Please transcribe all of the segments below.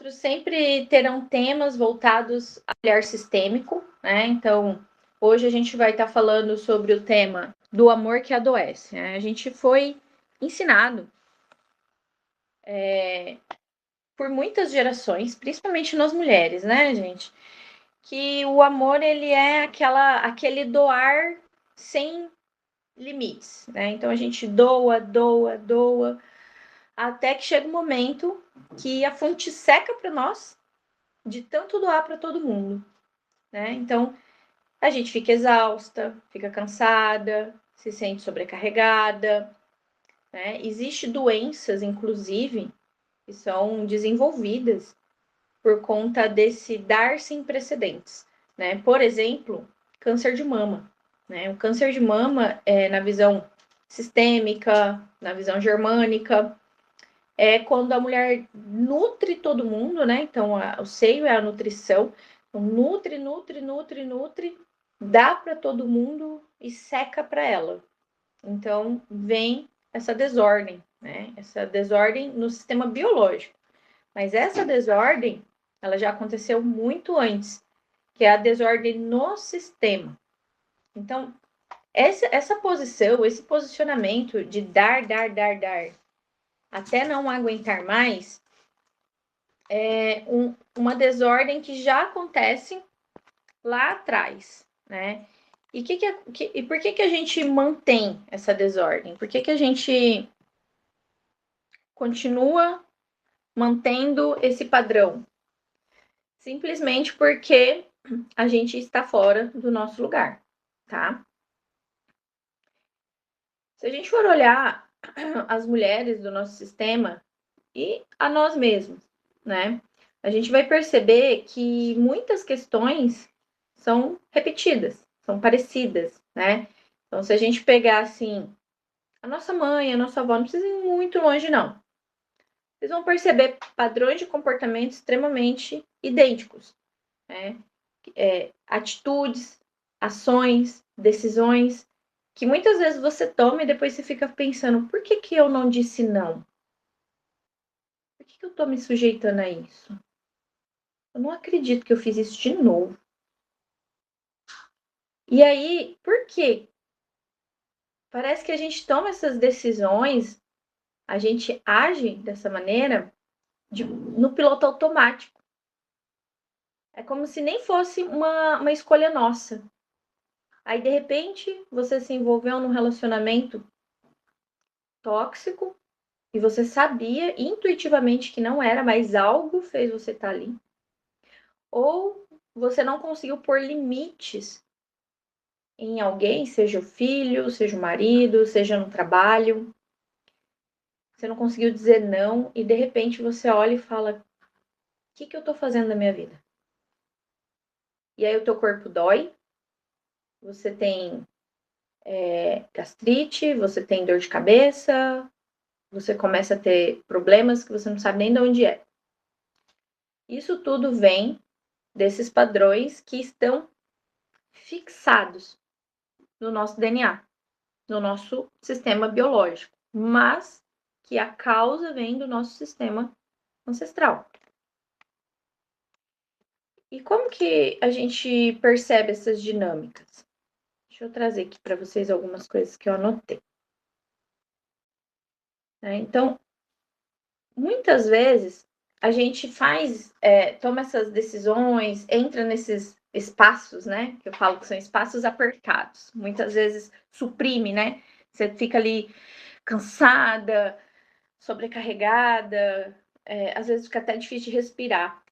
encontros sempre terão temas voltados ao olhar sistêmico, né? Então, hoje a gente vai estar falando sobre o tema do amor que adoece, né? A gente foi ensinado por muitas gerações, principalmente nós mulheres, né, gente? Que o amor, ele é aquele doar sem limites, né? Então, a gente doa, doa, doa, até que chega um momento que a fonte seca para nós de tanto doar para todo mundo, né? Então, a gente fica exausta, fica cansada, se sente sobrecarregada, né? Existem doenças, inclusive, que são desenvolvidas por conta desse dar sem precedentes, né? Por exemplo, câncer de mama, né? O câncer de mama, na visão sistêmica, na visão germânica, é quando a mulher nutre todo mundo, né? Então, o seio é a nutrição. Então, nutre, nutre, nutre, nutre, dá para todo mundo e seca para ela. Então, vem essa desordem, né? Essa desordem no sistema biológico. Mas essa desordem, ela já aconteceu muito antes, que é a desordem no sistema. Então, essa posição, esse posicionamento de dar, dar, dar, dar, até não aguentar mais, é uma desordem que já acontece lá atrás, né? E por que a gente mantém essa desordem? Por que a gente continua mantendo esse padrão? Simplesmente porque a gente está fora do nosso lugar, tá? Se a gente for olhar as mulheres do nosso sistema e a nós mesmos, né? A gente vai perceber que muitas questões são repetidas, são parecidas, né? Então, se a gente pegar assim, a nossa mãe, a nossa avó, não precisa ir muito longe, não. Vocês vão perceber padrões de comportamento extremamente idênticos, né? Atitudes, ações, decisões, que muitas vezes você toma e depois você fica pensando, por que eu não disse não? Por que eu tô me sujeitando a isso? Eu não acredito que eu fiz isso de novo. E aí, por quê? Parece que a gente toma essas decisões, a gente age dessa maneira no piloto automático. É como se nem fosse uma escolha nossa. Aí, de repente, você se envolveu num relacionamento tóxico e você sabia intuitivamente que não era, mas algo fez você estar ali. Ou você não conseguiu pôr limites em alguém, seja o filho, seja o marido, seja no trabalho. Você não conseguiu dizer não e de repente você olha e fala: o que eu tô fazendo na minha vida? E aí o teu corpo dói, você tem gastrite, você tem dor de cabeça, você começa a ter problemas que você não sabe nem de onde é. Isso tudo vem desses padrões que estão fixados no nosso DNA, no nosso sistema biológico, mas que a causa vem do nosso sistema ancestral. E como que a gente percebe essas dinâmicas? Deixa eu trazer aqui para vocês algumas coisas que eu anotei. Então, muitas vezes a gente toma essas decisões, entra nesses espaços, né? Que eu falo que são espaços apertados. Muitas vezes suprime, né? Você fica ali cansada, sobrecarregada, às vezes fica até difícil de respirar.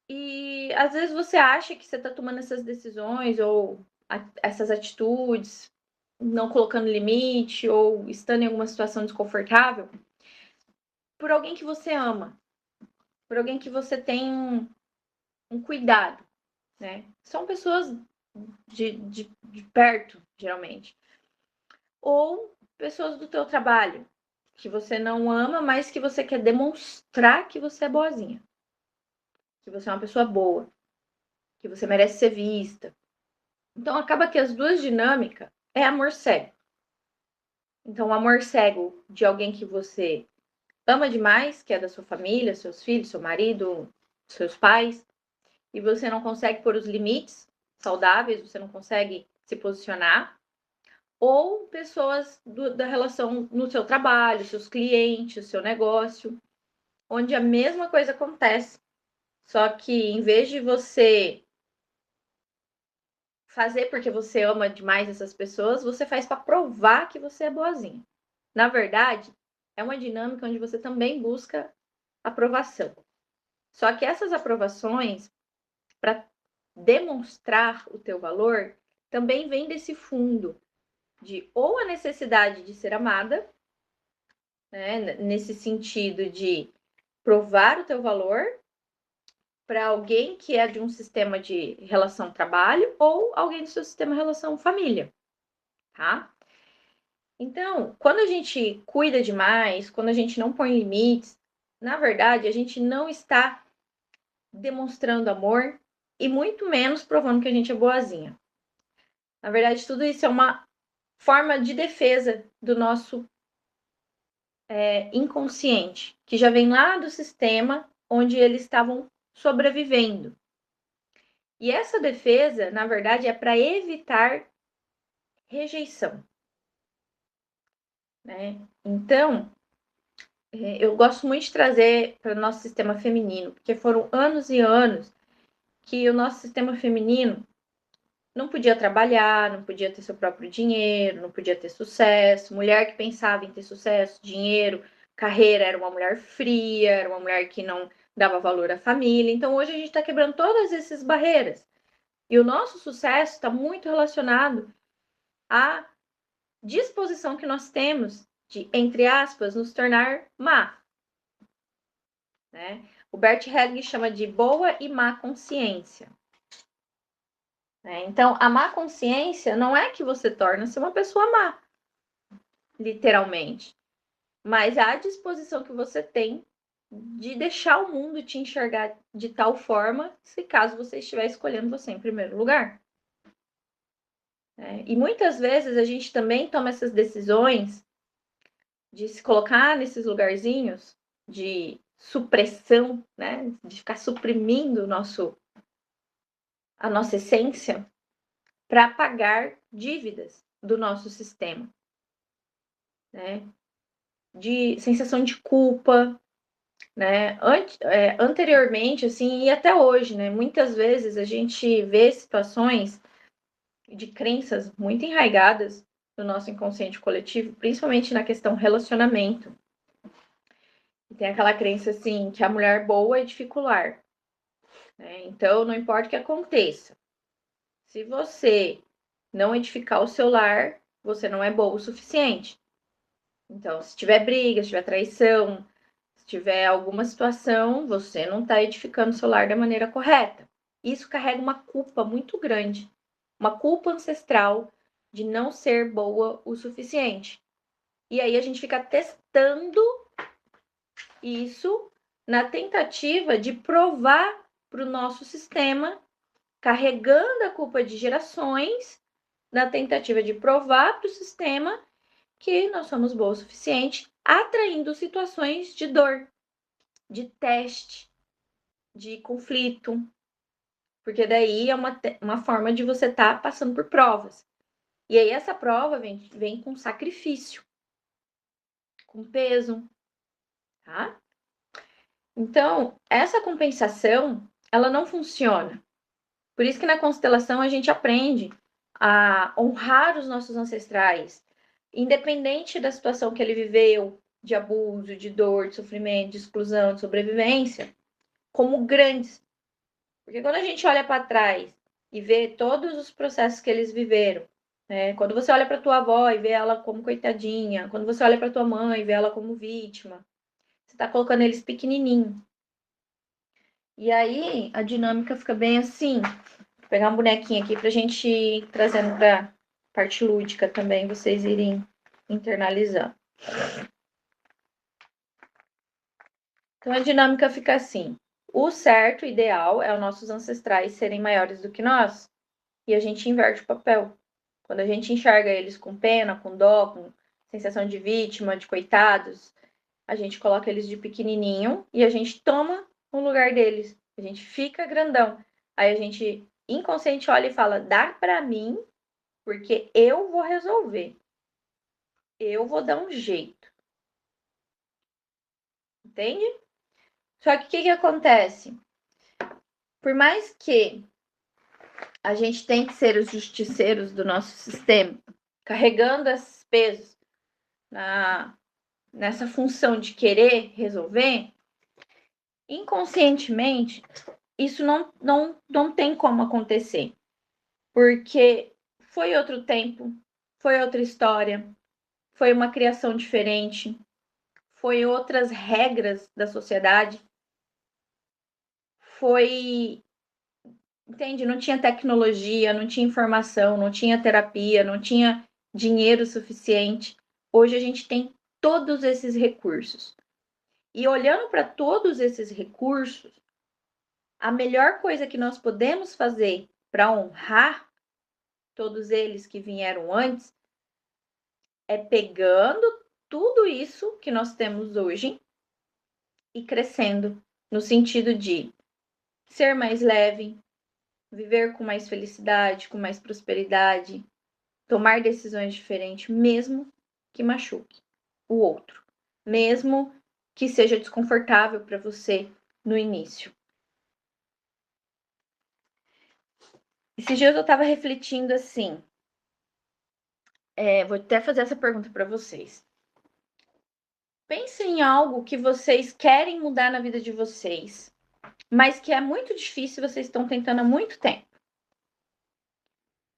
E às vezes você acha que você está tomando essas decisões ou essas atitudes, não colocando limite ou estando em alguma situação desconfortável, por alguém que você ama, por alguém que você tem um cuidado, né? São pessoas de perto, geralmente. Ou pessoas do teu trabalho, que você não ama, mas que você quer demonstrar que você é boazinha. Que você é uma pessoa boa. Que você merece ser vista. Então, acaba que as duas dinâmicas é amor cego. Então, o amor cego de alguém que você ama demais, que é da sua família, seus filhos, seu marido, seus pais, e você não consegue pôr os limites saudáveis, você não consegue se posicionar, ou pessoas da relação no seu trabalho, seus clientes, seu negócio, onde a mesma coisa acontece, só que em vez de você fazer porque você ama demais essas pessoas, você faz para provar que você é boazinha. Na verdade, é uma dinâmica onde você também busca aprovação. Só que essas aprovações, para demonstrar o teu valor, também vem desse fundo de ou a necessidade de ser amada, né, nesse sentido de provar o teu valor para alguém que é de um sistema de relação trabalho ou alguém do seu sistema relação família, tá? Então, quando a gente cuida demais, quando a gente não põe limites, na verdade, a gente não está demonstrando amor e muito menos provando que a gente é boazinha. Na verdade, tudo isso é uma forma de defesa do nosso inconsciente, que já vem lá do sistema onde eles estavam sobrevivendo. E essa defesa, na verdade, é para evitar rejeição, né? Então, eu gosto muito de trazer para o nosso sistema feminino, porque foram anos e anos que o nosso sistema feminino não podia trabalhar, não podia ter seu próprio dinheiro, não podia ter sucesso. Mulher que pensava em ter sucesso, dinheiro, carreira, era uma mulher fria, era uma mulher que não dava valor à família. Então, hoje a gente está quebrando todas essas barreiras. E o nosso sucesso está muito relacionado à disposição que nós temos de, entre aspas, nos tornar má. Né? O Bert Helling chama de boa e má consciência. Né? Então, a má consciência não é que você torna-se uma pessoa má, literalmente, mas a disposição que você tem de deixar o mundo te enxergar de tal forma, se caso você estiver escolhendo você em primeiro lugar. E muitas vezes a gente também toma essas decisões de se colocar nesses lugarzinhos de supressão, né? De ficar suprimindo a nossa essência para pagar dívidas do nosso sistema, né? De sensação de culpa, né? Anteriormente, assim, e até hoje, né? Muitas vezes a gente vê situações de crenças muito enraigadas no nosso inconsciente coletivo, principalmente na questão relacionamento. E tem aquela crença, assim, que a mulher boa é dificular, né? Então, não importa o que aconteça, se você não edificar o seu lar, você não é boa o suficiente. Então, se tiver briga, se tiver traição, se tiver alguma situação, você não está edificando o seu lar da maneira correta. Isso carrega uma culpa muito grande, uma culpa ancestral de não ser boa o suficiente. E aí a gente fica testando isso na tentativa de provar para o nosso sistema, carregando a culpa de gerações, na tentativa de provar para o sistema que nós somos boa o suficiente, atraindo situações de dor, de teste, de conflito, porque daí é uma forma de você estar passando por provas. E aí essa prova vem com sacrifício, com peso, tá? Então, essa compensação, ela não funciona. Por isso que na constelação a gente aprende a honrar os nossos ancestrais, independente da situação que ele viveu, de abuso, de dor, de sofrimento, de exclusão, de sobrevivência, como grandes. Porque quando a gente olha para trás e vê todos os processos que eles viveram, né? Quando você olha para tua avó e vê ela como coitadinha, quando você olha para tua mãe e vê ela como vítima, você está colocando eles pequenininho. E aí a dinâmica fica bem assim. Vou pegar um bonequinho aqui para a gente ir trazendo para parte lúdica também, vocês irem internalizando. Então a dinâmica fica assim. O certo, o ideal, é os nossos ancestrais serem maiores do que nós. E a gente inverte o papel. Quando a gente enxerga eles com pena, com dó, com sensação de vítima, de coitados, a gente coloca eles de pequenininho e a gente toma o lugar deles. A gente fica grandão. Aí a gente inconsciente olha e fala: dá pra mim, porque eu vou resolver. Eu vou dar um jeito. Entende? Só que o que acontece? Por mais que a gente tem que ser os justiceiros do nosso sistema, carregando esses pesos nessa função de querer resolver, inconscientemente, isso não tem como acontecer. Porque foi outro tempo, foi outra história, foi uma criação diferente, foi outras regras da sociedade, foi, entende? Não tinha tecnologia, não tinha informação, não tinha terapia, não tinha dinheiro suficiente. Hoje a gente tem todos esses recursos. E olhando para todos esses recursos, a melhor coisa que nós podemos fazer para honrar todos eles que vieram antes é pegando tudo isso que nós temos hoje e crescendo no sentido de ser mais leve, viver com mais felicidade, com mais prosperidade, tomar decisões diferentes, mesmo que machuque o outro, mesmo que seja desconfortável para você no início. Esses dias eu estava refletindo assim, vou até fazer essa pergunta para vocês. Pensem em algo que vocês querem mudar na vida de vocês, mas que é muito difícil, vocês estão tentando há muito tempo.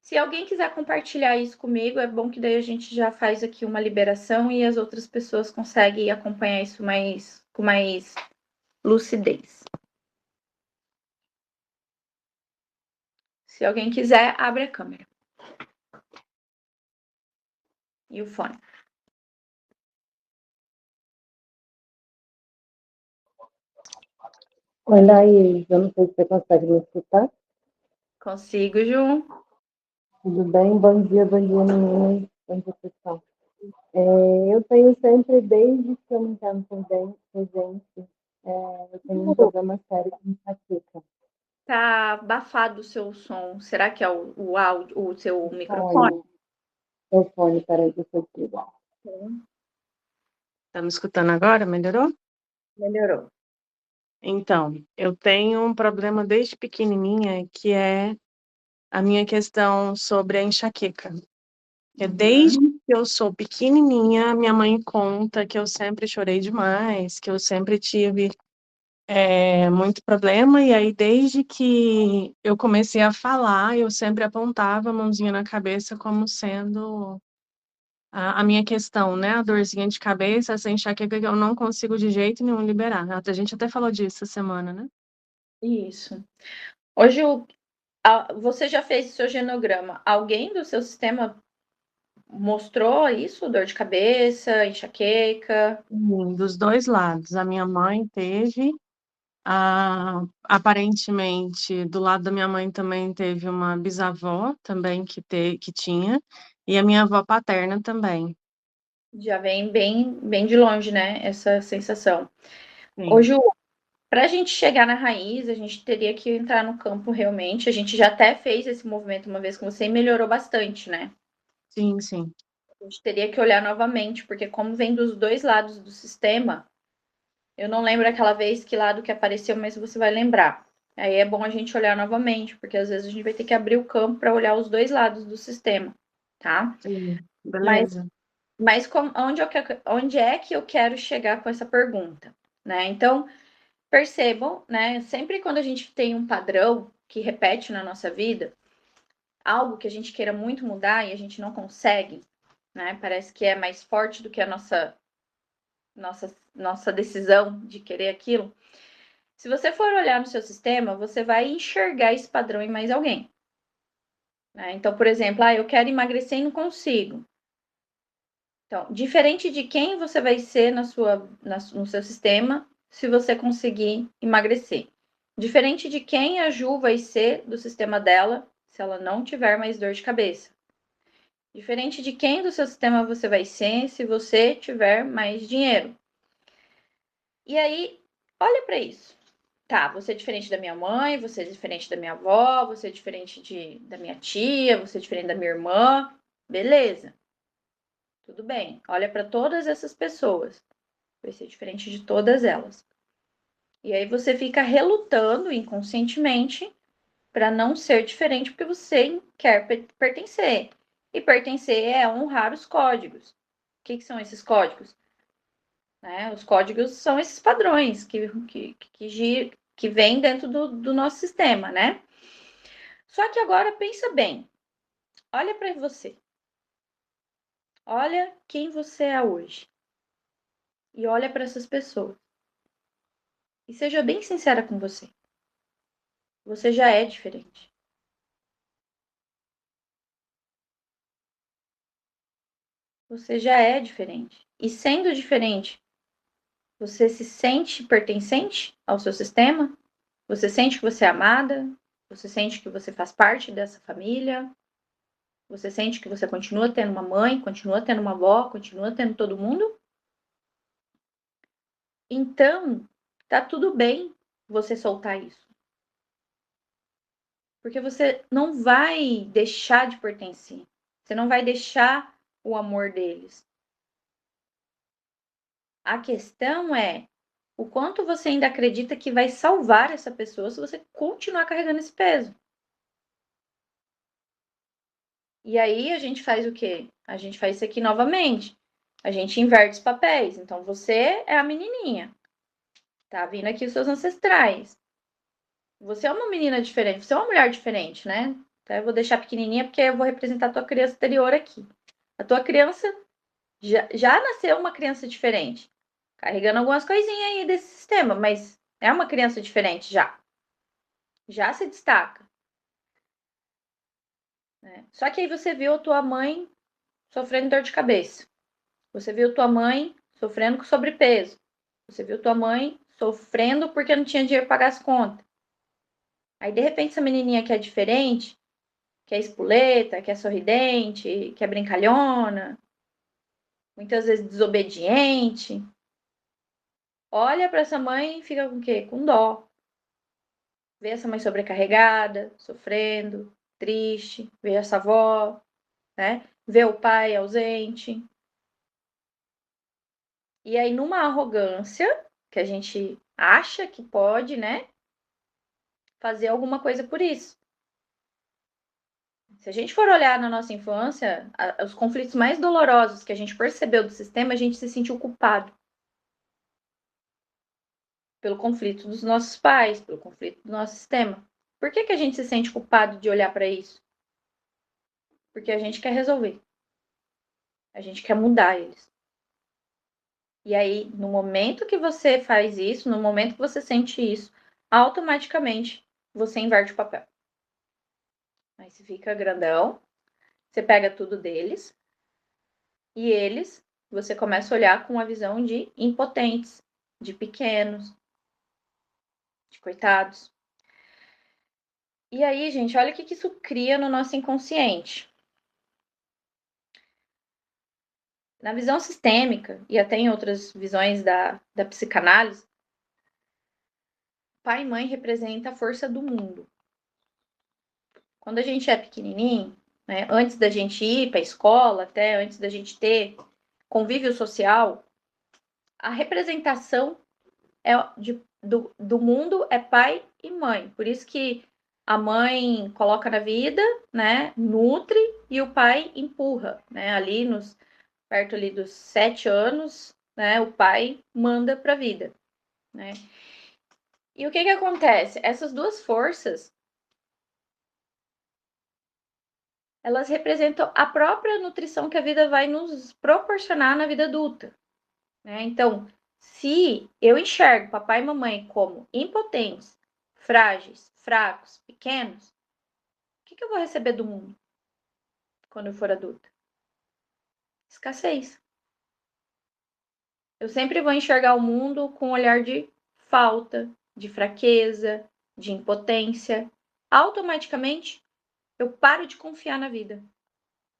Se alguém quiser compartilhar isso comigo, é bom que daí a gente já faz aqui uma liberação e as outras pessoas conseguem acompanhar isso com mais lucidez. Se alguém quiser, abre a câmera. E o fone. Oi, Laís, eu não sei se você consegue me escutar. Consigo, Ju? Tudo bem? Bom dia, meninas. Bom dia, pessoal. Eu tenho sempre, desde que eu me entendo por gente, eu tenho um problema sério com enxaqueca. Tá abafado o seu som. Será que é o áudio, o seu microfone? Fone. Meu fone, peraí, deixa eu tirar. Tá me escutando agora? Melhorou? Melhorou. Então, eu tenho um problema desde pequenininha, que é a minha questão sobre a enxaqueca. Desde que eu sou pequenininha, minha mãe conta que eu sempre chorei demais, que eu sempre tive muito problema, e aí desde que eu comecei a falar, eu sempre apontava a mãozinha na cabeça como sendo a minha questão, né? A dorzinha de cabeça, essa enxaqueca que eu não consigo de jeito nenhum liberar. A gente até falou disso essa semana, né? Isso. Hoje, você já fez o seu genograma. Alguém do seu sistema mostrou isso? Dor de cabeça, enxaqueca? Dos dois lados. A minha mãe teve, aparentemente, do lado da minha mãe também teve uma bisavó também que tinha, e a minha avó paterna também. Já vem bem de longe, né? Essa sensação. Sim, Hoje, para a gente chegar na raiz, a gente teria que entrar no campo realmente. A gente já até fez esse movimento uma vez com você e melhorou bastante, né? sim, sim. A gente teria que olhar novamente, porque como vem dos dois lados do sistema, eu não lembro aquela vez que lado que apareceu, mas você vai lembrar. Aí é bom a gente olhar novamente, porque às vezes a gente vai ter que abrir o campo para olhar os dois lados do sistema, tá? Sim, Mas, beleza. mas onde é que eu quero chegar com essa pergunta, né? Então, percebam, né? Sempre quando a gente tem um padrão que repete na nossa vida, algo que a gente queira muito mudar e a gente não consegue, né? Parece que é mais forte do que a nossa decisão de querer aquilo. Se você for olhar no seu sistema, você vai enxergar esse padrão em mais alguém. Né? Então, por exemplo, eu quero emagrecer e não consigo. Então, diferente de quem você vai ser no seu sistema, se você conseguir emagrecer. Diferente de quem a Ju vai ser do sistema dela, se ela não tiver mais dor de cabeça. Diferente de quem do seu sistema você vai ser, se você tiver mais dinheiro. E aí, olha para isso. Tá, você é diferente da minha mãe, você é diferente da minha avó, você é diferente da minha tia, você é diferente da minha irmã. Beleza. Tudo bem. Olha para todas essas pessoas. Vai ser diferente de todas elas. E aí você fica relutando inconscientemente para não ser diferente porque você quer pertencer. E pertencer é honrar os códigos. O que são esses códigos? Né? Os códigos são esses padrões que vêm dentro do nosso sistema, né? Só que agora pensa bem. Olha para você. Olha quem você é hoje. E olha para essas pessoas. E seja bem sincera com você. Você já é diferente. Você já é diferente. E sendo diferente, você se sente pertencente ao seu sistema? Você sente que você é amada? Você sente que você faz parte dessa família? Você sente que você continua tendo uma mãe, continua tendo uma avó, continua tendo todo mundo? Então, tá tudo bem você soltar isso. Porque você não vai deixar de pertencer. Você não vai deixar o amor deles. A questão é o quanto você ainda acredita que vai salvar essa pessoa se você continuar carregando esse peso. E aí a gente faz o quê? A gente faz isso aqui novamente. A gente inverte os papéis. Então você é a menininha. Tá vindo aqui os seus ancestrais. Você é uma menina diferente, você é uma mulher diferente, né? Então, eu vou deixar pequenininha porque eu vou representar a tua criança interior aqui. A tua criança já nasceu uma criança diferente, carregando algumas coisinhas aí desse sistema, mas é uma criança diferente já. Já se destaca. Né? Só que aí você viu a tua mãe sofrendo dor de cabeça. Você viu tua mãe sofrendo com sobrepeso. Você viu tua mãe sofrendo porque não tinha dinheiro para pagar as contas. Aí, de repente, essa menininha que é diferente, que é espoleta, que é sorridente, que é brincalhona, muitas vezes desobediente, olha para essa mãe e fica com o quê? Com dó. Vê essa mãe sobrecarregada, sofrendo, triste, vê essa avó, né? Vê o pai ausente. E aí, numa arrogância, que a gente acha que pode, né? Fazer alguma coisa por isso. Se a gente for olhar na nossa infância, os conflitos mais dolorosos que a gente percebeu do sistema, a gente se sentiu culpado pelo conflito dos nossos pais, pelo conflito do nosso sistema. Por que a gente se sente culpado de olhar para isso? Porque a gente quer resolver. A gente quer mudar eles. E aí, no momento que você faz isso, no momento que você sente isso, automaticamente você inverte o papel. Aí você fica grandão, você pega tudo deles, e eles, você começa a olhar com a visão de impotentes, de pequenos, de coitados. E aí, gente, olha o que isso cria no nosso inconsciente. Na visão sistêmica, e até em outras visões da psicanálise, pai e mãe representa a força do mundo. Quando a gente é pequenininho, né, antes da gente ir para a escola, até antes da gente ter convívio social, a representação do mundo é pai e mãe. Por isso que a mãe coloca na vida, né, nutre, e o pai empurra, né, perto ali dos 7 anos, né, o pai manda para a vida, né. E o que acontece? Essas duas forças, elas representam a própria nutrição que a vida vai nos proporcionar na vida adulta, né. Então, se eu enxergo papai e mamãe como impotentes, frágeis, fracos, pequenos, o que eu vou receber do mundo quando eu for adulta? Escassez. Eu sempre vou enxergar o mundo com um olhar de falta, de fraqueza, de impotência. Automaticamente, eu paro de confiar na vida.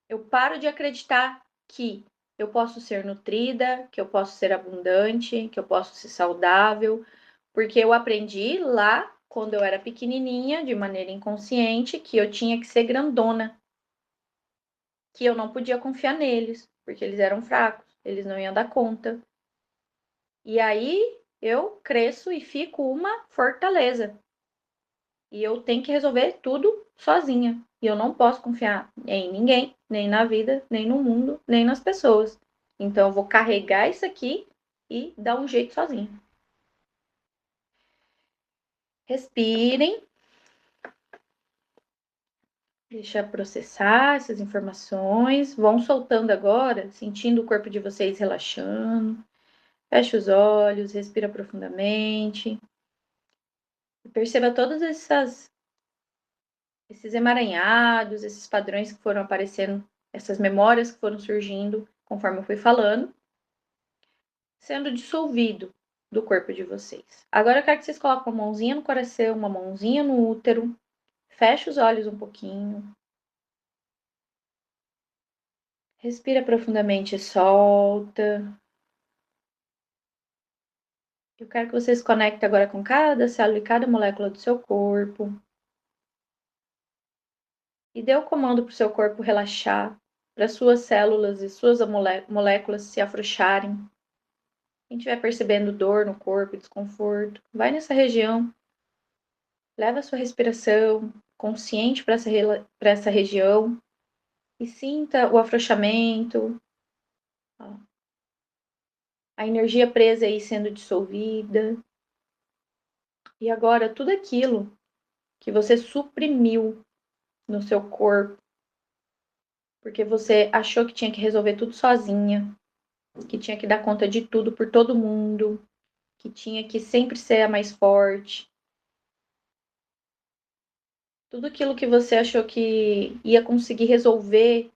Eu paro de acreditar que eu posso ser nutrida, que eu posso ser abundante, que eu posso ser saudável, porque eu aprendi lá, quando eu era pequenininha, de maneira inconsciente, que eu tinha que ser grandona, que eu não podia confiar neles, porque eles eram fracos, eles não iam dar conta. E aí eu cresço e fico uma fortaleza. E eu tenho que resolver tudo sozinha. E eu não posso confiar em ninguém, nem na vida, nem no mundo, nem nas pessoas. Então eu vou carregar isso aqui e dar um jeito sozinha. Respirem. Deixa processar essas informações. Vão soltando agora, sentindo o corpo de vocês relaxando. Fecha os olhos, respira profundamente. Perceba todas esses emaranhados, esses padrões que foram aparecendo, essas memórias que foram surgindo conforme eu fui falando, sendo dissolvido do corpo de vocês. Agora eu quero que vocês coloquem uma mãozinha no coração, uma mãozinha no útero, fecha os olhos um pouquinho. Respira profundamente e solta. Eu quero que vocês conectem agora com cada célula e cada molécula do seu corpo. E dê o comando para o seu corpo relaxar, para suas células e suas moléculas se afrouxarem. Quem estiver percebendo dor no corpo, desconforto, vai nessa região. Leva a sua respiração consciente para essa região e sinta o afrouxamento, a energia presa aí sendo dissolvida. E agora tudo aquilo que você suprimiu no seu corpo, porque você achou que tinha que resolver tudo sozinha, que tinha que dar conta de tudo por todo mundo, que tinha que sempre ser a mais forte. Tudo aquilo que você achou que ia conseguir resolver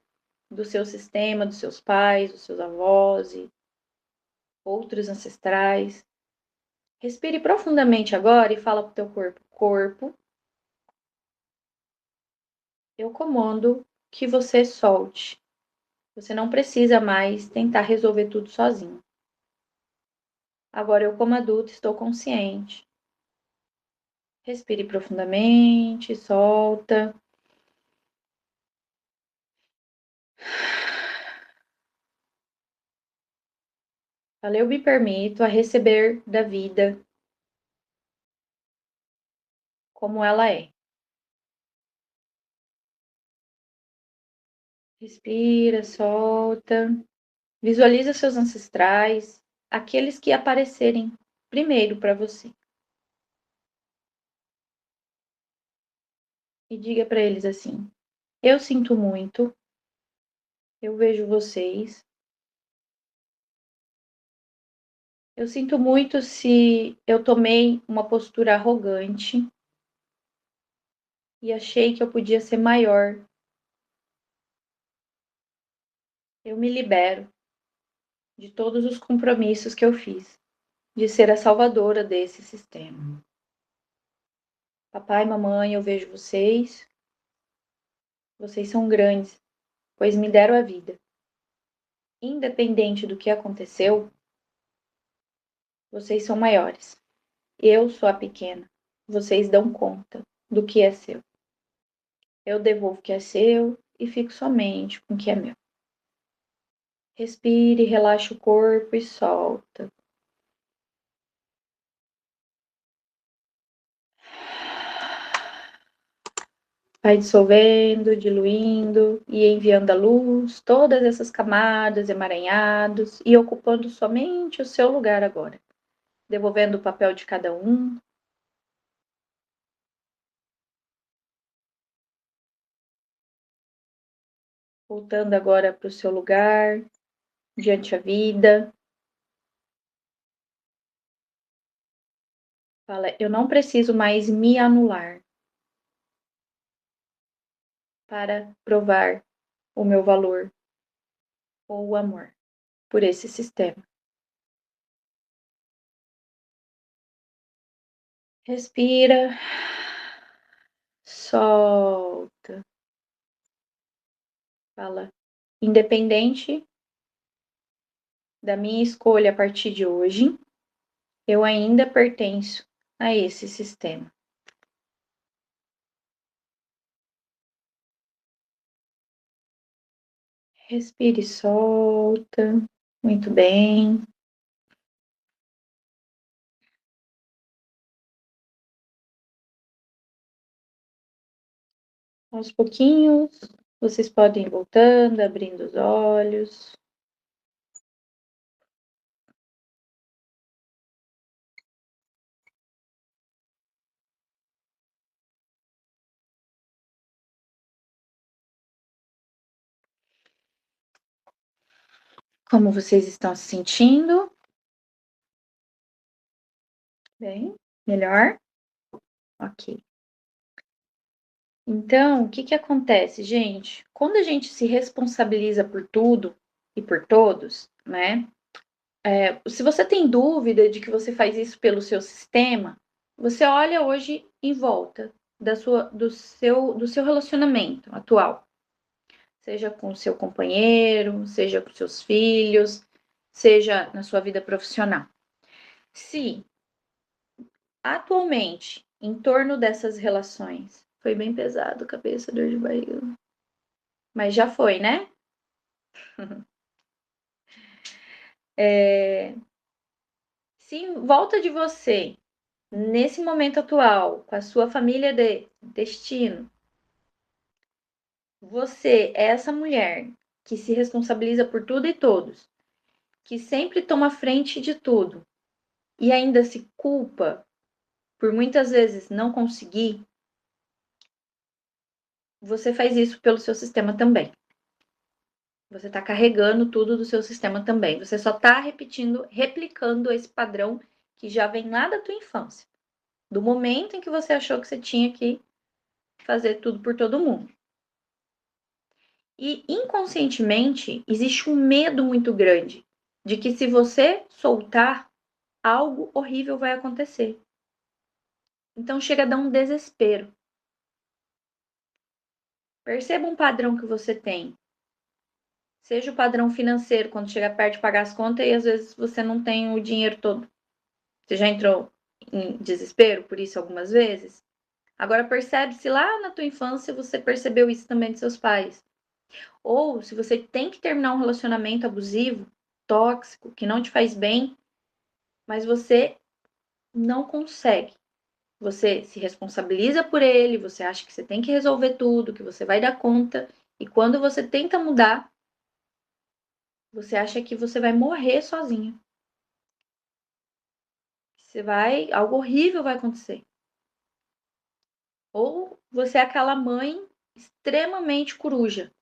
do seu sistema, dos seus pais, dos seus avós e outros ancestrais. Respire profundamente agora e fala pro teu corpo: corpo, eu comando que você solte. Você não precisa mais tentar resolver tudo sozinho. Agora eu, como adulto, estou consciente. Respire profundamente, solta. Eu me permito a receber da vida como ela é. Respira, solta. Visualiza seus ancestrais, aqueles que aparecerem primeiro para você. E diga para eles assim: eu sinto muito, eu vejo vocês. Eu sinto muito se eu tomei uma postura arrogante e achei que eu podia ser maior. Eu me libero de todos os compromissos que eu fiz de ser a salvadora desse sistema. Papai, mamãe, eu vejo vocês. Vocês são grandes, pois me deram a vida. Independente do que aconteceu, vocês são maiores. Eu sou a pequena. Vocês dão conta do que é seu. Eu devolvo o que é seu e fico somente com o que é meu. Respire, relaxa o corpo e solta. Vai dissolvendo, diluindo e enviando a luz, todas essas camadas, emaranhados e ocupando somente o seu lugar agora. Devolvendo o papel de cada um. Voltando agora para o seu lugar, diante a vida. Fala, eu não preciso mais me anular para provar o meu valor ou o amor por esse sistema. Respira, solta. Fala, independente da minha escolha a partir de hoje, eu ainda pertenço a esse sistema. Respire e solta. Muito bem. Aos pouquinhos, vocês podem ir voltando, abrindo os olhos. Como vocês estão se sentindo? Bem, melhor? Ok. Então, o que que acontece, gente? Quando a gente se responsabiliza por tudo e por todos, né? Se você tem dúvida de que você faz isso pelo seu sistema, você olha hoje em volta do seu relacionamento atual. Seja com o seu companheiro, seja com seus filhos, seja na sua vida profissional. Se atualmente, em torno dessas relações, foi bem pesado, cabeça, dor de barriga, mas já foi, né? Se em volta de você, nesse momento atual, com a sua família de destino, você é essa mulher que se responsabiliza por tudo e todos, que sempre toma frente de tudo e ainda se culpa por muitas vezes não conseguir, você faz isso pelo seu sistema também. Você está carregando tudo do seu sistema também. Você só está replicando esse padrão que já vem lá da tua infância, do momento em que você achou que você tinha que fazer tudo por todo mundo. E inconscientemente existe um medo muito grande de que se você soltar, algo horrível vai acontecer. Então chega a dar um desespero. Perceba um padrão que você tem. Seja o padrão financeiro, quando chega perto de pagar as contas e às vezes você não tem o dinheiro todo. Você já entrou em desespero por isso algumas vezes? Agora percebe se lá na tua infância você percebeu isso também de seus pais. Ou se você tem que terminar um relacionamento abusivo, tóxico, que não te faz bem, mas você não consegue. Você se responsabiliza por ele, você acha que você tem que resolver tudo, que você vai dar conta, e quando você tenta mudar, você acha que você vai morrer sozinho. Algo horrível vai acontecer. Ou você é aquela mãe extremamente coruja,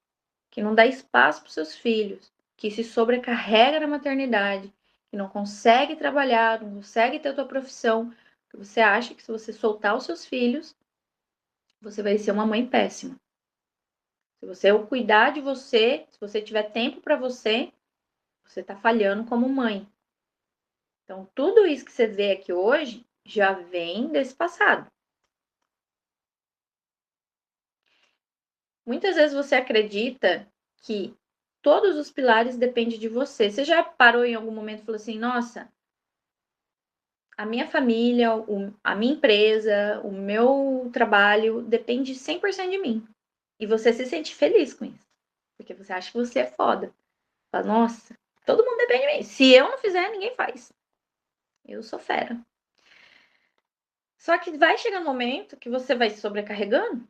que não dá espaço para os seus filhos, que se sobrecarrega na maternidade, que não consegue trabalhar, não consegue ter a tua profissão, que você acha que se você soltar os seus filhos, você vai ser uma mãe péssima. Se você cuidar de você, se você tiver tempo para você, você está falhando como mãe. Então, tudo isso que você vê aqui hoje já vem desse passado. Muitas vezes você acredita que todos os pilares dependem de você. Você já parou em algum momento e falou assim: nossa, a minha família, a minha empresa, o meu trabalho depende 100% de mim. E você se sente feliz com isso. Porque você acha que você é foda. Fala, nossa, todo mundo depende de mim. Se eu não fizer, ninguém faz. Eu sou fera. Só que vai chegar um momento que você vai se sobrecarregando.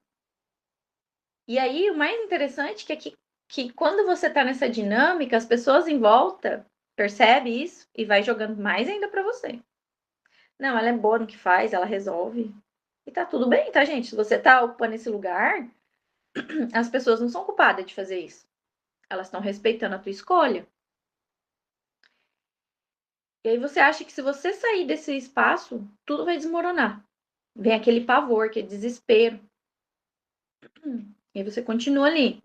E aí, o mais interessante é que quando você tá nessa dinâmica, as pessoas em volta percebem isso e vai jogando mais ainda para você. Não, ela é boa no que faz, ela resolve. E tá tudo bem, tá, gente? Se você tá ocupando esse lugar, as pessoas não são culpadas de fazer isso. Elas estão respeitando a tua escolha. E aí você acha que se você sair desse espaço, tudo vai desmoronar. Vem aquele pavor, aquele desespero. E aí você continua ali.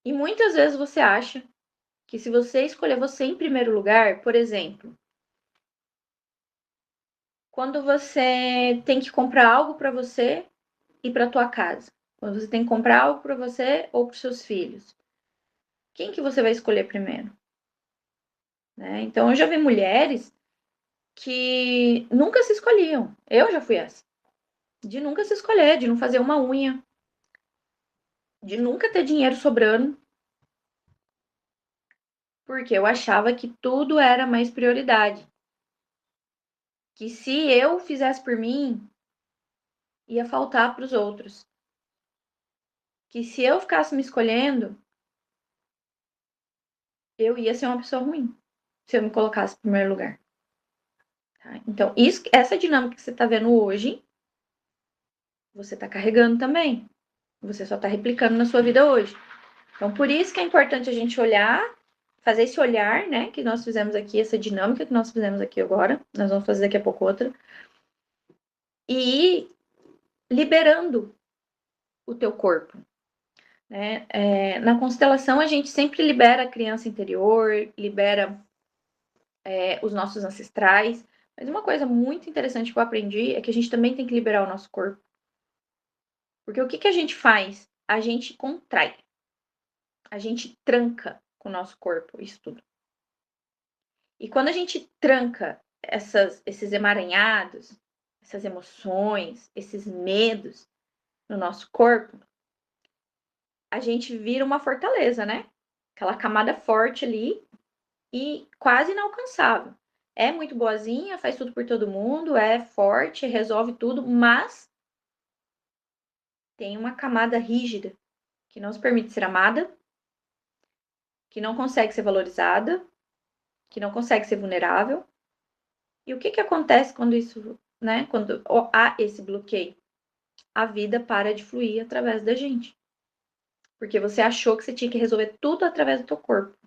E muitas vezes você acha que se você escolher você em primeiro lugar, por exemplo, quando você tem que comprar algo para você e para tua casa, quando você tem que comprar algo para você ou para seus filhos, quem que você vai escolher primeiro? né? Então, eu já vi mulheres que nunca se escolhiam. Eu já fui essa. De nunca se escolher, de não fazer uma unha, de nunca ter dinheiro sobrando, porque eu achava que tudo era mais prioridade. Que se eu fizesse por mim, ia faltar para os outros. Que se eu ficasse me escolhendo, eu ia ser uma pessoa ruim, se eu me colocasse em primeiro lugar. Tá? Então, essa dinâmica que você está vendo hoje, você está carregando também. Você só está replicando na sua vida hoje. Então, por isso que é importante a gente olhar, fazer esse olhar, né, que nós fizemos aqui, essa dinâmica que nós fizemos aqui agora, nós vamos fazer daqui a pouco outra, e ir liberando o teu corpo, né? Na constelação, a gente sempre libera a criança interior, libera os nossos ancestrais, mas uma coisa muito interessante que eu aprendi é que a gente também tem que liberar o nosso corpo. Porque o que a gente faz? A gente contrai, a gente tranca com o nosso corpo isso tudo. E quando a gente tranca esses emaranhados, essas emoções, esses medos no nosso corpo, a gente vira uma fortaleza, né? Aquela camada forte ali e quase inalcançável. É muito boazinha, faz tudo por todo mundo, é forte, resolve tudo, mas tem uma camada rígida que não se permite ser amada, que não consegue ser valorizada, que não consegue ser vulnerável. E o que acontece quando isso, né? Quando há esse bloqueio? A vida para de fluir através da gente. Porque você achou que você tinha que resolver tudo através do teu corpo.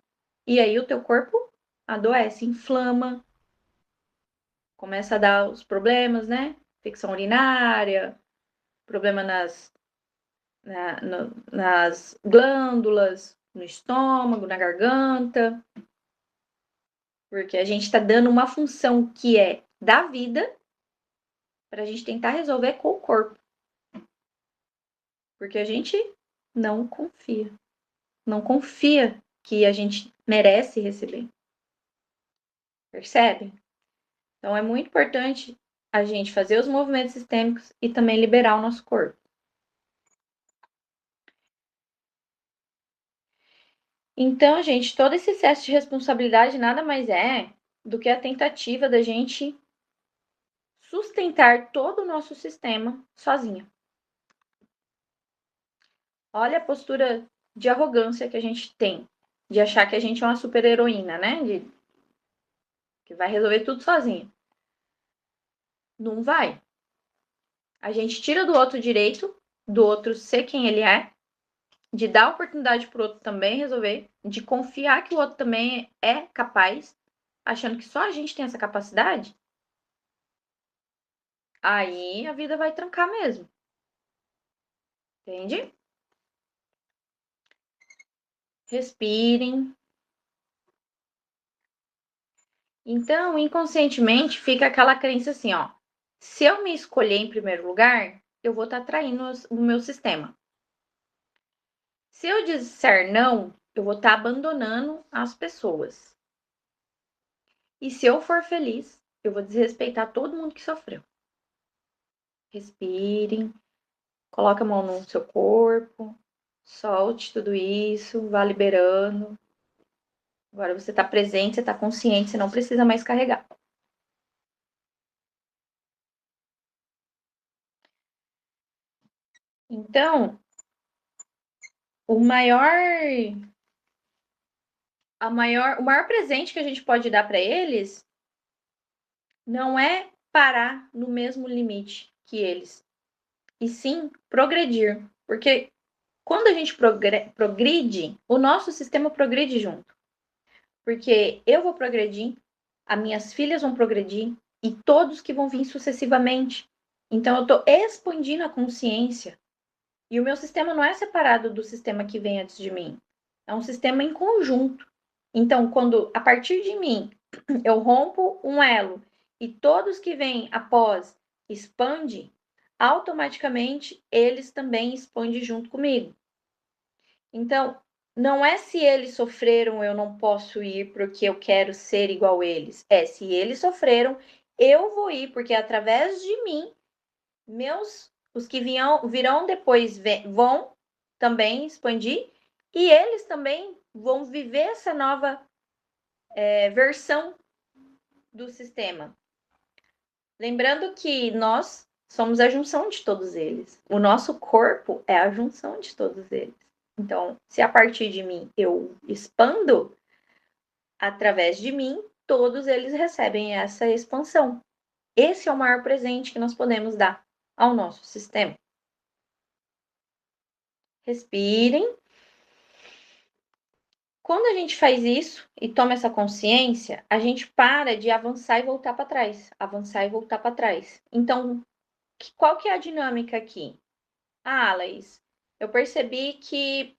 E aí o teu corpo adoece, inflama, começa a dar os problemas, né? Infecção urinária, problema nas glândulas, no estômago, na garganta. Porque a gente está dando uma função que é da vida para a gente tentar resolver com o corpo. Porque a gente não confia. Não confia que a gente merece receber. Percebe? Então é muito importante a gente fazer os movimentos sistêmicos e também liberar o nosso corpo. Então, gente, todo esse excesso de responsabilidade nada mais é do que a tentativa da gente sustentar todo o nosso sistema sozinha. Olha a postura de arrogância que a gente tem, de achar que a gente é uma super heroína, né? Que vai resolver tudo sozinha. Não vai. A gente tira do outro direito, do outro ser quem ele é, de dar oportunidade pro outro também resolver, de confiar que o outro também é capaz, achando que só a gente tem essa capacidade, aí a vida vai trancar mesmo. Entende? Respirem. Então, inconscientemente, fica aquela crença assim, ó. Se eu me escolher em primeiro lugar, eu vou estar atraindo o meu sistema. Se eu disser não, eu vou estar abandonando as pessoas. E se eu for feliz, eu vou desrespeitar todo mundo que sofreu. Respirem, coloque a mão no seu corpo, solte tudo isso, vá liberando. Agora você está presente, você está consciente, você não precisa mais carregar. Então, o maior presente que a gente pode dar para eles não é parar no mesmo limite que eles, e sim progredir. Porque quando a gente progride, o nosso sistema progride junto. Porque eu vou progredir, as minhas filhas vão progredir e todos que vão vir sucessivamente. Então, eu estou expandindo a consciência. E o meu sistema não é separado do sistema que vem antes de mim. É um sistema em conjunto. Então, quando a partir de mim eu rompo um elo e todos que vêm após expandem, automaticamente eles também expandem junto comigo. Então, não é se eles sofreram, eu não posso ir porque eu quero ser igual eles. É, se eles sofreram, eu vou ir, porque através de mim, os que virão depois vão também expandir, e eles também vão viver essa nova versão do sistema. Lembrando que nós somos a junção de todos eles. O nosso corpo é a junção de todos eles. Então, se a partir de mim eu expando, através de mim, todos eles recebem essa expansão. Esse é o maior presente que nós podemos dar ao nosso sistema. Respirem. Quando a gente faz isso e toma essa consciência, a gente para de avançar e voltar para trás. Avançar e voltar para trás. Então, qual que é a dinâmica aqui? Ah, Laís, eu percebi que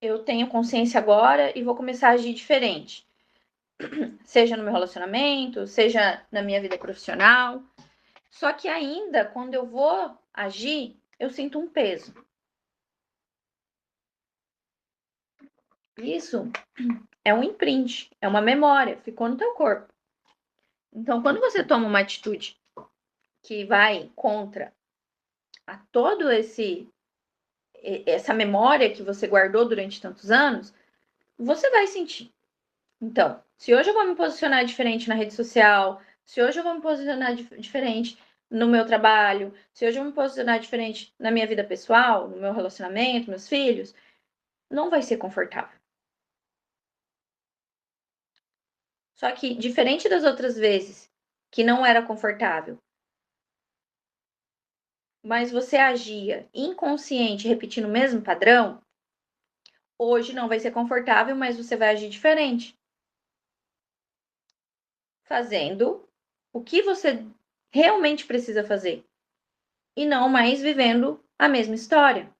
eu tenho consciência agora e vou começar a agir diferente. Seja no meu relacionamento, seja na minha vida profissional. Só que ainda, quando eu vou agir, eu sinto um peso. Isso é um imprint, é uma memória, ficou no teu corpo. Então, quando você toma uma atitude que vai contra a todo essa memória que você guardou durante tantos anos, você vai sentir. Então, se hoje eu vou me posicionar diferente na rede social, se hoje eu vou me posicionar diferente no meu trabalho, se hoje eu vou me posicionar diferente na minha vida pessoal, no meu relacionamento, meus filhos, não vai ser confortável. Só que, diferente das outras vezes, que não era confortável, mas você agia inconsciente, repetindo o mesmo padrão, hoje não vai ser confortável, mas você vai agir diferente. Fazendo o que você realmente precisa fazer. E não mais vivendo a mesma história.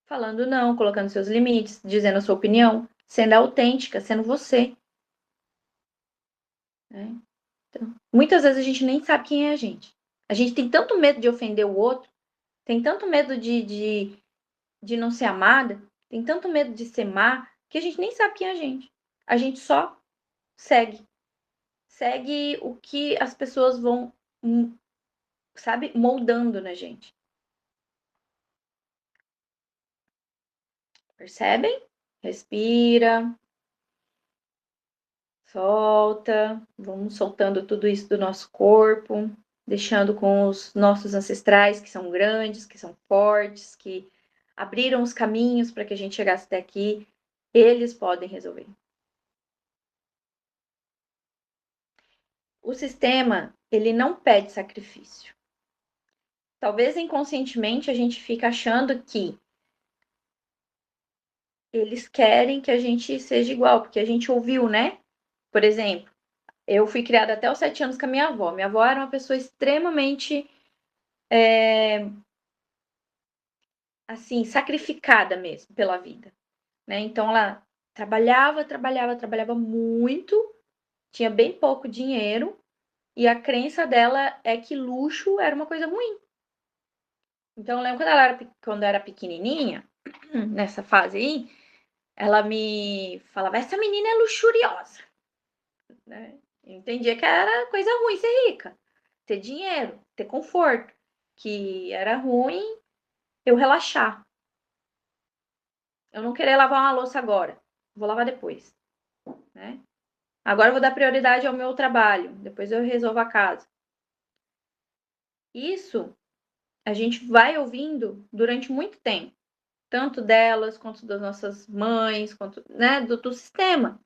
Falando não, colocando seus limites, dizendo a sua opinião, sendo autêntica, sendo você. Né? Então, muitas vezes a gente nem sabe quem é a gente. A gente tem tanto medo de ofender o outro, tem tanto medo de não ser amada, tem tanto medo de ser má, que a gente nem sabe quem é a gente. A gente só segue. Segue o que as pessoas vão, sabe, moldando na gente. Percebem? Respira. Solta. Vamos soltando tudo isso do nosso corpo, deixando com os nossos ancestrais, que são grandes, que são fortes, que abriram os caminhos para que a gente chegasse até aqui. Eles podem resolver. O sistema, ele não pede sacrifício. Talvez inconscientemente a gente fique achando que eles querem que a gente seja igual, porque a gente ouviu, né? Por exemplo, eu fui criada até os 7 anos com a minha avó. Minha avó era uma pessoa extremamente, assim, sacrificada mesmo pela vida, né? Então ela trabalhava muito, tinha bem pouco dinheiro, e a crença dela é que luxo era uma coisa ruim. Então eu lembro quando eu era pequenininha, nessa fase aí, ela me falava: essa menina é luxuriosa, né? Eu entendia que era coisa ruim ser rica, ter dinheiro, ter conforto, que era ruim eu relaxar. Eu não querer lavar uma louça agora, vou lavar depois, né? Agora eu vou dar prioridade ao meu trabalho, depois eu resolvo a casa. Isso a gente vai ouvindo durante muito tempo, tanto delas quanto das nossas mães, quanto, né, do sistema.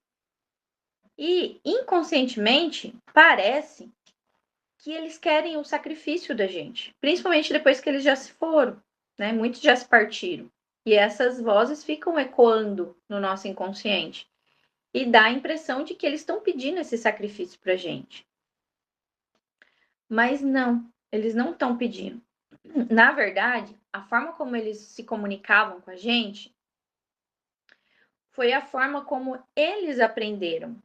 E inconscientemente parece que eles querem o sacrifício da gente, principalmente depois que eles já se foram, né? Muitos já se partiram. E essas vozes ficam ecoando no nosso inconsciente e dá a impressão de que eles estão pedindo esse sacrifício pra gente. Mas não, eles não estão pedindo. Na verdade, a forma como eles se comunicavam com a gente foi a forma como eles aprenderam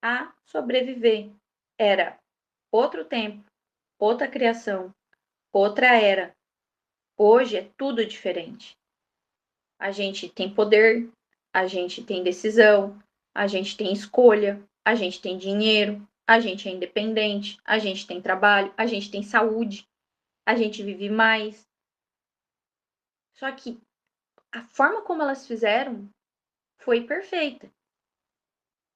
a sobreviver. Era outro tempo, outra criação, outra era, Hoje é tudo diferente. A gente tem poder, a gente tem decisão, a gente tem escolha, a gente tem dinheiro, a gente é independente, a gente tem trabalho, a gente tem saúde, a gente vive mais. Só que a forma como elas fizeram foi perfeita.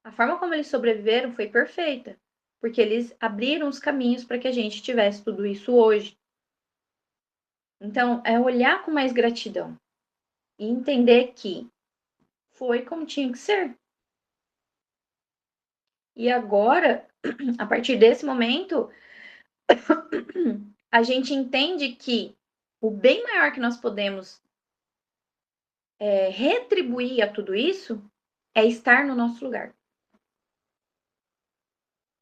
A forma como eles sobreviveram foi perfeita, porque eles abriram os caminhos para que a gente tivesse tudo isso hoje. Então, é olhar com mais gratidão e entender que foi como tinha que ser. E agora, a partir desse momento, a gente entende que o bem maior que nós podemos retribuir a tudo isso é estar no nosso lugar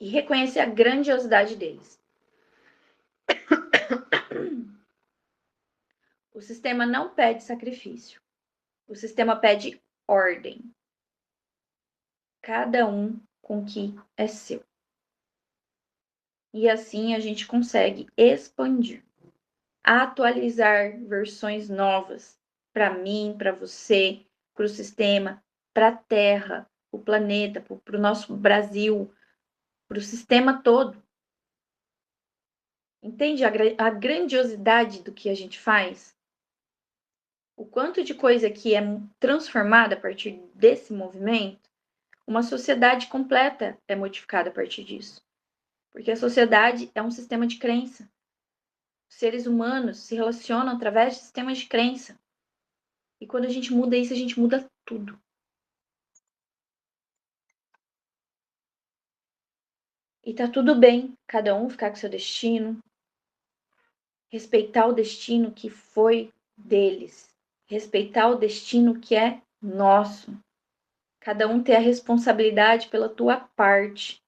e reconhecer a grandiosidade deles. O sistema não pede sacrifício. O sistema pede ordem. Cada um com o que é seu. E assim a gente consegue expandir, atualizar versões novas para mim, para você, para o sistema, para a Terra, o planeta, para o nosso Brasil, para o sistema todo. Entende a grandiosidade do que a gente faz? O quanto de coisa que é transformada a partir desse movimento? Uma sociedade completa é modificada a partir disso. Porque a sociedade é um sistema de crença. Os seres humanos se relacionam através de sistemas de crença. E quando a gente muda isso, a gente muda tudo. E tá tudo bem cada um ficar com seu destino, respeitar o destino que foi deles, respeitar o destino que é nosso. Cada um ter a responsabilidade pela tua parte.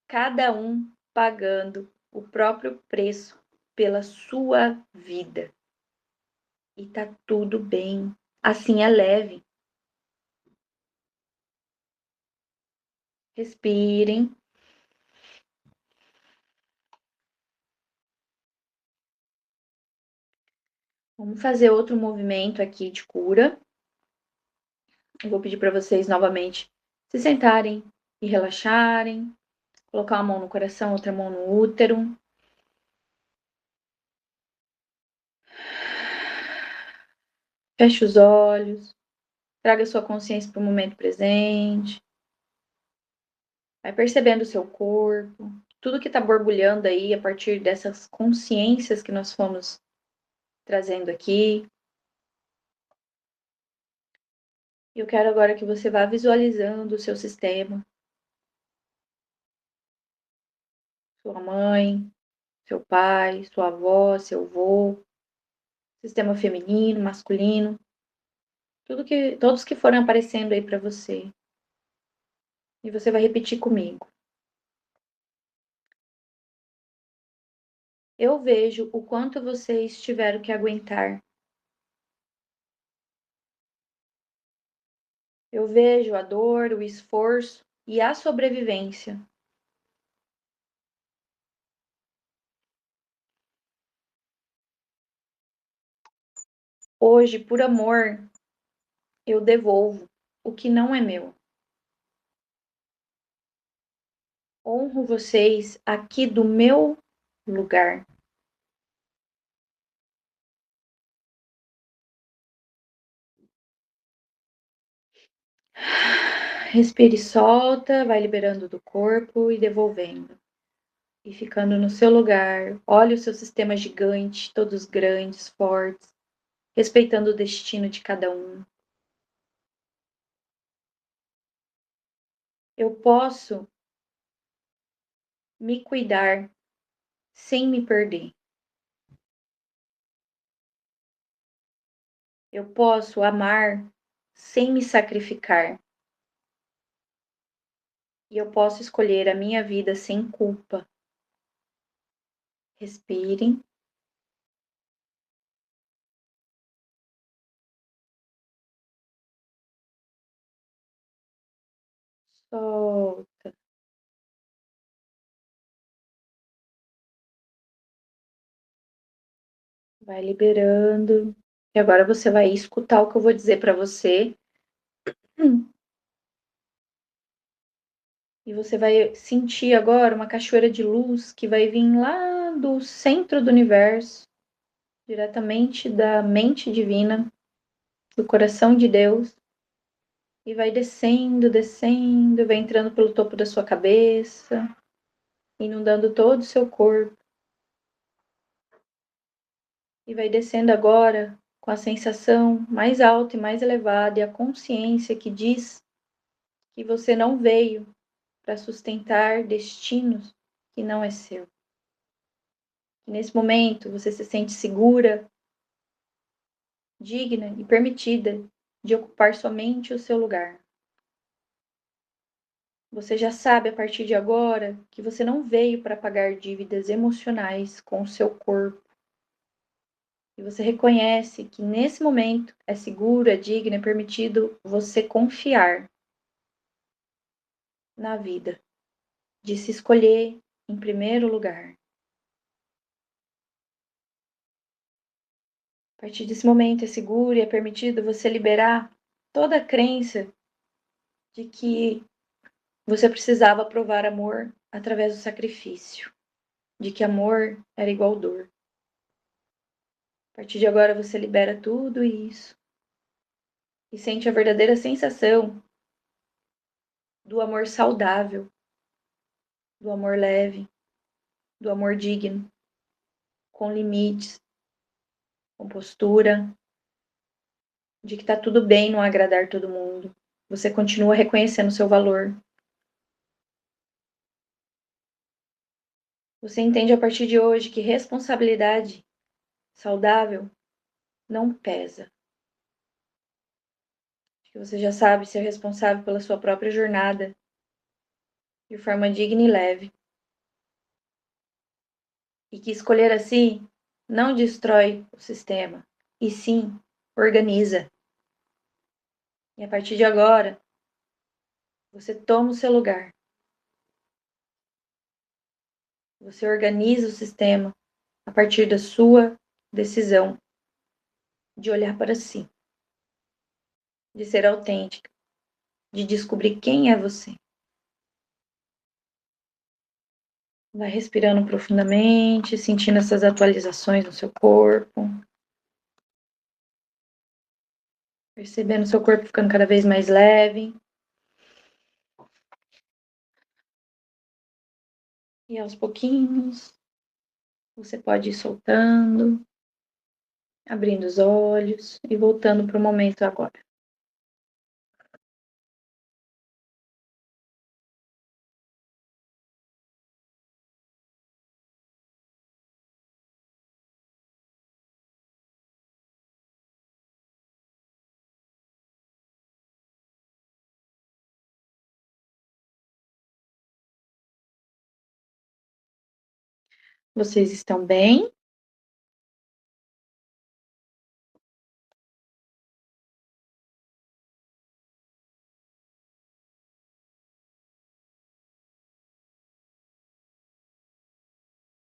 Cada um pagando o próprio preço pela sua vida. E tá tudo bem. Assim é leve. Respirem. Vamos fazer outro movimento aqui de cura. Eu vou pedir para vocês novamente se sentarem e relaxarem. Colocar uma mão no coração, outra mão no útero. Feche os olhos. Traga sua consciência para o momento presente. Vai percebendo o seu corpo. Tudo que está borbulhando aí a partir dessas consciências que nós fomos trazendo aqui. Eu quero agora que você vá visualizando o seu sistema. Sua mãe, seu pai, sua avó, seu avô, sistema feminino, masculino, todos que foram aparecendo aí para você. E você vai repetir comigo. Eu vejo o quanto vocês tiveram que aguentar. Eu vejo a dor, o esforço e a sobrevivência. Hoje, por amor, eu devolvo o que não é meu. Honro vocês aqui do meu lugar. Respire e solta, vai liberando do corpo e devolvendo. E ficando no seu lugar. Olhe o seu sistema gigante, todos grandes, fortes, respeitando o destino de cada um. Eu posso me cuidar sem me perder. Eu posso amar sem me sacrificar. E eu posso escolher a minha vida sem culpa. Respirem. Solta. Vai liberando. E agora você vai escutar o que eu vou dizer para você. E você vai sentir agora uma cachoeira de luz que vai vir lá do centro do universo, diretamente da mente divina, do coração de Deus. E vai descendo, descendo, vai entrando pelo topo da sua cabeça, inundando todo o seu corpo. E vai descendo agora com a sensação mais alta e mais elevada e a consciência que diz que você não veio para sustentar destinos que não é seu. Que nesse momento você se sente segura, digna e permitida de ocupar somente o seu lugar. Você já sabe a partir de agora que você não veio para pagar dívidas emocionais com o seu corpo. E você reconhece que nesse momento é seguro, é digno, é permitido você confiar na vida, de se escolher em primeiro lugar. A partir desse momento é seguro e é permitido você liberar toda a crença de que você precisava provar amor através do sacrifício, de que amor era igual dor. A partir de agora você libera tudo isso e sente a verdadeira sensação do amor saudável, do amor leve, do amor digno, com limites, com postura, de que tá tudo bem não agradar todo mundo. Você continua reconhecendo o seu valor. Você entende a partir de hoje que responsabilidade saudável não pesa. Que você já sabe ser responsável pela sua própria jornada de forma digna e leve. E que escolher assim não destrói o sistema, e sim organiza. E a partir de agora, você toma o seu lugar. Você organiza o sistema a partir da sua decisão de olhar para si, de ser autêntica, de descobrir quem é você. Vai respirando profundamente, sentindo essas atualizações no seu corpo. Percebendo o seu corpo ficando cada vez mais leve. E aos pouquinhos, você pode ir soltando, abrindo os olhos e voltando para o momento agora. Vocês estão bem?